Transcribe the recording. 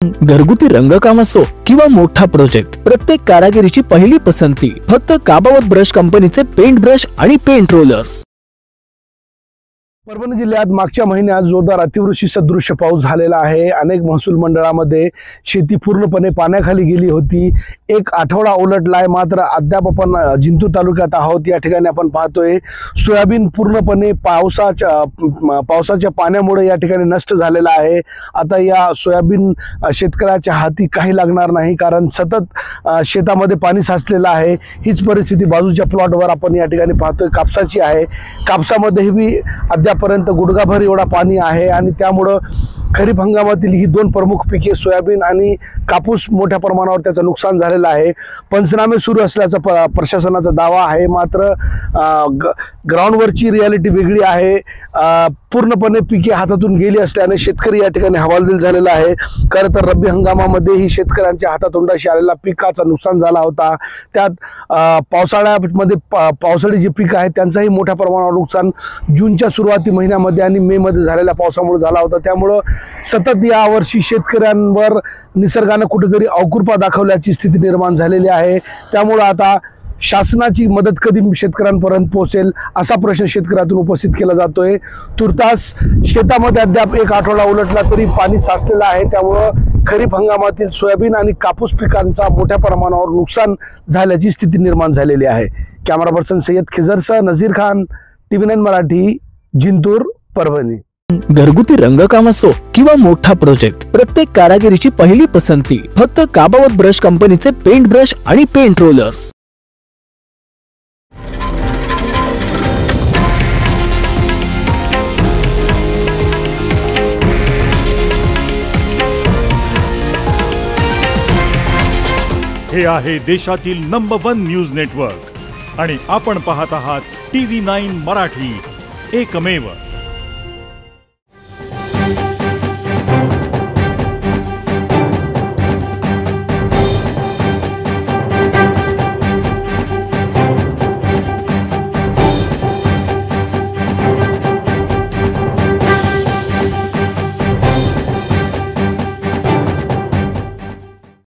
घरगुती रंगकाम असो किंवा मोठा प्रोजेक्ट, प्रत्येक कारागिरीची पहिली पसंती फक्त काबावत ब्रश कंपनीचे पेंट ब्रश आणि पेंट रोलर्स। परभणी जिल्ह्यात मागच्या महिन्यात जोरदार अतिवृष्टी सदृश्य पाऊस झालेला आहे। अनेक महसूल मंडळामध्ये शेती पूर्णपणे पाण्याखाली गेली होती। एक आठवडा उलटलाय, मात्र अद्याप आपण जिंतूर तालुक्यात आहोत। या ठिकाणी आपण पाहतोय सोयाबीन पूर्णपणे पावसाच्या पाण्यामुळे या ठिकाणी नष्ट झालेला आहे। आता या सोयाबीन शेतकऱ्याच्या हाती काही लागणार नाही, कारण सतत शेतामध्ये पाणी साचलेलं आहे। हीच परिस्थिती बाजूच्या प्लॉटवर आपण या ठिकाणी पाहतोय कापसाची आहे। कापसामध्येही अद्यापर्यंत गुडघाभर एवढा पाणी आहे आणि त्यामुळे खरीप हंगामातील ही दोन प्रमुख पिके सोयाबीन आणि कापूस मोठ्या प्रमाणावर त्याचं नुकसान झालेलं आहे। पंचनामे सुरू असल्याचा प्रशासनाचा दावा आहे, मात्र ग्राउंडवरची रियालिटी वेगळी आहे। पूर्णपणे पिके हातातून गेली असल्याने शेतकरी या ठिकाणी हवालदिल झालेला आहे। खरं तर रब्बी हंगामामध्ये ही शेतकऱ्यांच्या हातातोंडाशी आलेला पिकाचा नुकसान झाला होता। त्यात पावसाळ्यामध्ये पावसाळी जी पीक आहे त्यांचाही मोठ्या प्रमाणावर नुकसान जूनच्या सुरुवाती महिन्यामध्ये आणि मे मध्ये झालेल्या पावसामुळे झाला होता। त्यामुळे सतत या वर्षी शेतकऱ्यांवर निसर्गाने कुठेतरी अवकृपा दाखवल्याची स्थिती निर्माण झालेली आहे। त्यामुळे आता शासनाची मदत कधी शेतकऱ्यांपर्यंत पोहोचेल असा प्रश्न शेतकऱ्यातून उपस्थित केला जातोय। तुर्तास शेतामध्ये अद्याप एक आठवडा उलटला तरी पाणी साचलेलं आहे। त्यामुळे खरीप हंगामातील सोयाबीन आणि कापूस पिकांचा मोठ्या प्रमाणावर नुकसान झाल्याची स्थिती निर्माण झालेली आहे। कॅमेरा पर्सन सय्यद खिजरसह नजीर खान, TV9 मराठी, जिंतूर, परभणी। घरगुती रंगकाम असो किंवा मोठा प्रोजेक्ट, प्रत्येक कारागिरीची पहिली पसंती फक्त काबावत ब्रश कंपनीचे पेंट ब्रश आणि पेंट रोलर्स। हे आहे देशातील नंबर 1 न्यूज नेटवर्क आणि आपण पाहत आहात TV9 मराठी, एकमेव।